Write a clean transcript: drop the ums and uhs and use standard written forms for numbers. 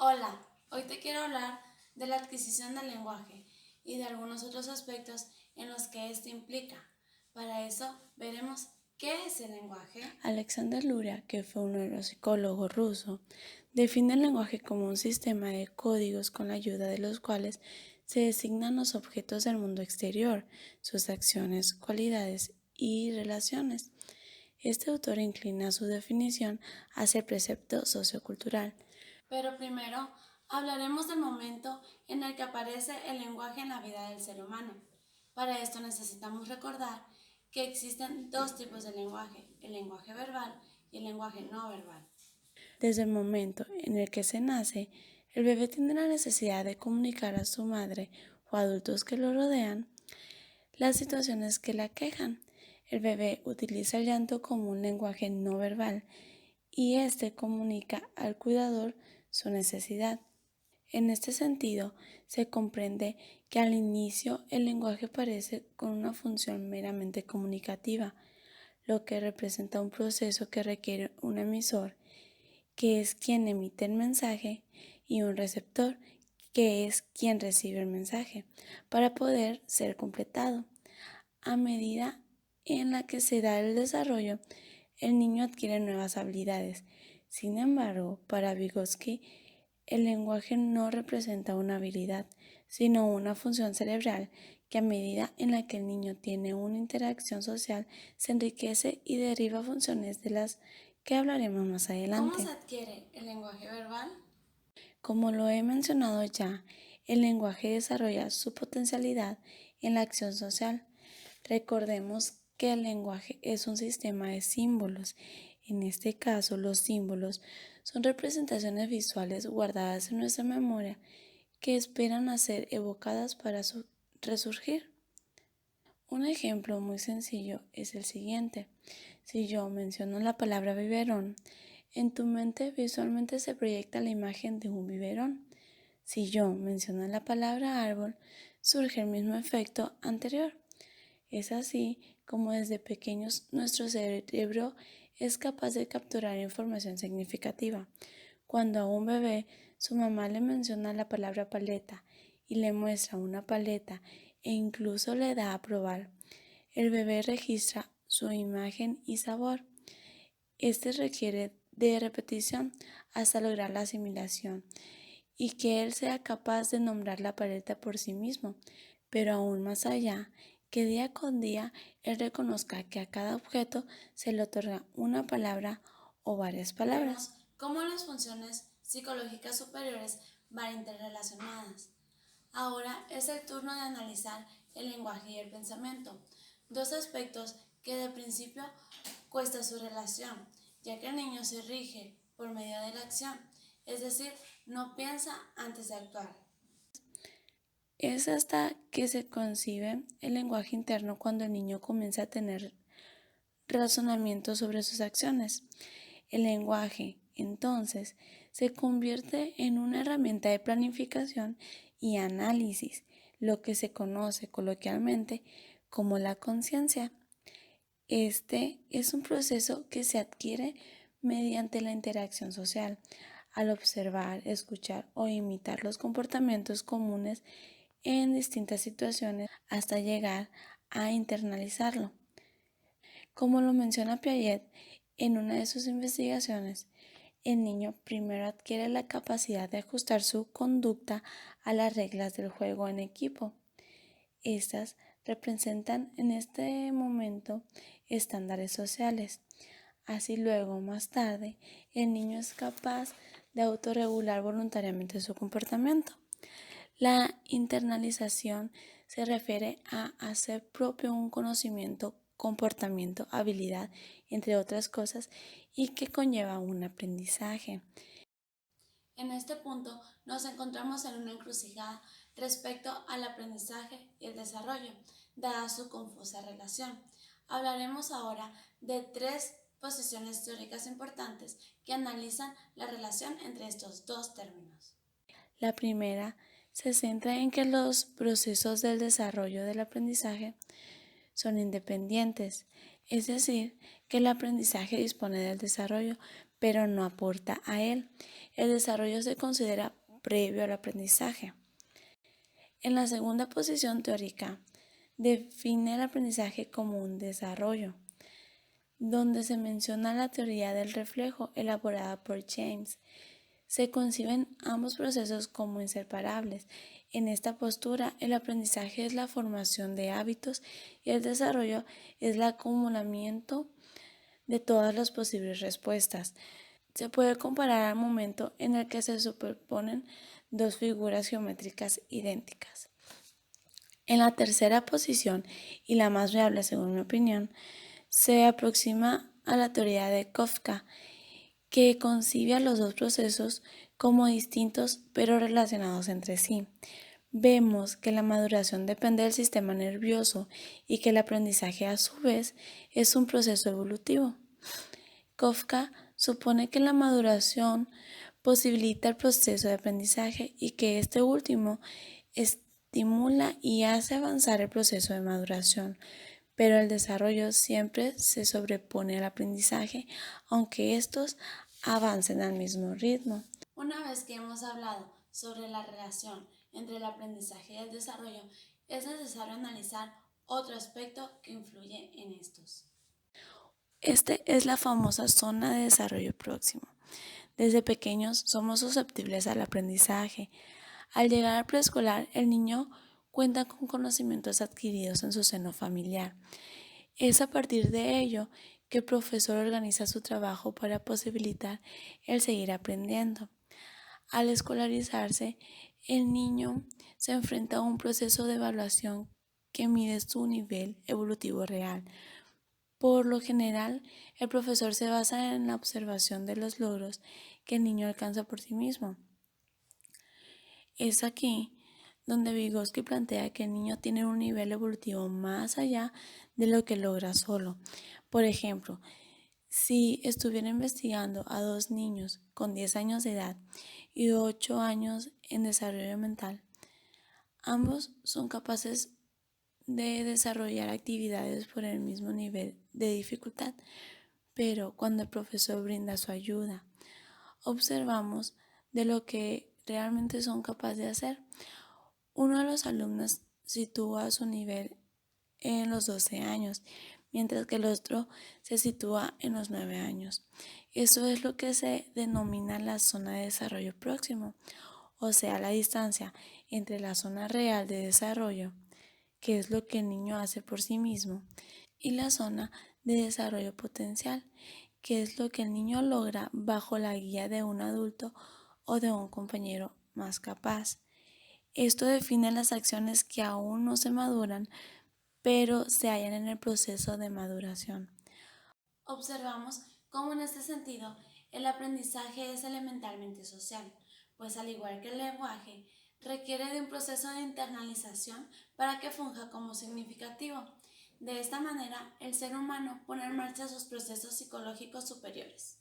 Hola, hoy te quiero hablar de la adquisición del lenguaje y de algunos otros aspectos en los que esto implica. Para eso veremos qué es el lenguaje. Alexander Luria, que fue un neuropsicólogo ruso, define el lenguaje como un sistema de códigos con la ayuda de los cuales se designan los objetos del mundo exterior, sus acciones, cualidades y relaciones. Este autor inclina su definición hacia el precepto sociocultural. Pero primero hablaremos del momento en el que aparece el lenguaje en la vida del ser humano. Para esto necesitamos recordar que existen dos tipos de lenguaje, el lenguaje verbal y el lenguaje no verbal. Desde el momento en el que se nace, el bebé tiene la necesidad de comunicar a su madre o adultos que lo rodean las situaciones que la quejan. El bebé utiliza el llanto como un lenguaje no verbal y este comunica al cuidador su necesidad. En este sentido, se comprende que al inicio el lenguaje parece con una función meramente comunicativa, lo que representa un proceso que requiere un emisor, que es quien emite el mensaje, y un receptor, que es quien recibe el mensaje, para poder ser completado. A medida en la que se da el desarrollo, el niño adquiere nuevas habilidades. Sin embargo, para Vygotsky, el lenguaje no representa una habilidad, sino una función cerebral que a medida en la que el niño tiene una interacción social se enriquece y deriva funciones de las que hablaremos más ¿Cómo adelante. se adquiere el lenguaje verbal? Como lo he mencionado ya, el lenguaje desarrolla su potencialidad en la acción social. Recordemos que el lenguaje es un sistema de símbolos. En este caso, los símbolos son representaciones visuales guardadas en nuestra memoria que esperan a ser evocadas para resurgir. Un ejemplo muy sencillo es el siguiente. Si yo menciono la palabra biberón, en tu mente visualmente se proyecta la imagen de un biberón. Si yo menciono la palabra árbol, surge el mismo efecto anterior. Es así como desde pequeños nuestro cerebro es capaz de capturar información significativa. Cuando a un bebé su mamá le menciona la palabra paleta y le muestra una paleta e incluso le da a probar, el bebé registra su imagen y sabor. Este requiere de repetición hasta lograr la asimilación y que él sea capaz de nombrar la paleta por sí mismo, pero aún más allá, que día con día él reconozca que a cada objeto se le otorga una palabra o varias palabras. Vemos cómo las funciones psicológicas superiores van interrelacionadas. Ahora es el turno de analizar el lenguaje y el pensamiento, dos aspectos que de principio cuesta su relación, ya que el niño se rige por medio de la acción, es decir, no piensa antes de actuar. Es hasta que se concibe el lenguaje interno cuando el niño comienza a tener razonamiento sobre sus acciones. El lenguaje, entonces, se convierte en una herramienta de planificación y análisis, lo que se conoce coloquialmente como la conciencia. Este es un proceso que se adquiere mediante la interacción social, al observar, escuchar o imitar los comportamientos comunes en distintas situaciones hasta llegar a internalizarlo. Como lo menciona Piaget en una de sus investigaciones, el niño primero adquiere la capacidad de ajustar su conducta a las reglas del juego en equipo. Estas representan en este momento estándares sociales. Así luego, más tarde, el niño es capaz de autorregular voluntariamente su comportamiento. La internalización se refiere a hacer propio un conocimiento, comportamiento, habilidad, entre otras cosas, y que conlleva un aprendizaje. En este punto nos encontramos en una encrucijada respecto al aprendizaje y el desarrollo, dada su confusa relación. Hablaremos ahora de tres posiciones teóricas importantes que analizan la relación entre estos dos términos. La primera se centra en que los procesos del desarrollo del aprendizaje son independientes, es decir, que el aprendizaje dispone del desarrollo, pero no aporta a él. El desarrollo se considera previo al aprendizaje. En la segunda posición teórica, define el aprendizaje como un desarrollo, donde se menciona la teoría del reflejo elaborada por James. Se conciben ambos procesos como inseparables. En esta postura, el aprendizaje es la formación de hábitos y el desarrollo es el acumulamiento de todas las posibles respuestas. Se puede comparar al momento en el que se superponen dos figuras geométricas idénticas. En la tercera posición, y la más viable según mi opinión, se aproxima a la teoría de Kafka, que concibe a los dos procesos como distintos pero relacionados entre sí. Vemos que la maduración depende del sistema nervioso y que el aprendizaje a su vez es un proceso evolutivo. Kafka supone que la maduración posibilita el proceso de aprendizaje y que este último estimula y hace avanzar el proceso de maduración, pero el desarrollo siempre se sobrepone al aprendizaje, aunque estos avancen al mismo ritmo. Una vez que hemos hablado sobre la relación entre el aprendizaje y el desarrollo, es necesario analizar otro aspecto que influye en estos. Este es la famosa zona de desarrollo próximo. Desde pequeños somos susceptibles al aprendizaje. Al llegar al preescolar, el niño cuenta con conocimientos adquiridos en su seno familiar. Es a partir de ello que el profesor organiza su trabajo para posibilitar el seguir aprendiendo. Al escolarizarse, el niño se enfrenta a un proceso de evaluación que mide su nivel evolutivo real. Por lo general, el profesor se basa en la observación de los logros que el niño alcanza por sí mismo. Es aquí donde Vygotsky plantea que el niño tiene un nivel evolutivo más allá de lo que logra solo. Por ejemplo, si estuviera investigando a dos niños con 10 años de edad y 8 años en desarrollo mental, ambos son capaces de desarrollar actividades por el mismo nivel de dificultad, pero cuando el profesor brinda su ayuda, observamos de lo que realmente son capaces de hacer. Uno de los alumnos sitúa su nivel en los 12 años, mientras que el otro se sitúa en los 9 años. Eso es lo que se denomina la zona de desarrollo próximo, o sea, la distancia entre la zona real de desarrollo, que es lo que el niño hace por sí mismo, y la zona de desarrollo potencial, que es lo que el niño logra bajo la guía de un adulto o de un compañero más capaz. Esto define las acciones que aún no se maduran, pero se hallan en el proceso de maduración. Observamos cómo en este sentido el aprendizaje es elementalmente social, pues al igual que el lenguaje, requiere de un proceso de internalización para que funja como significativo. De esta manera, el ser humano pone en marcha sus procesos psicológicos superiores.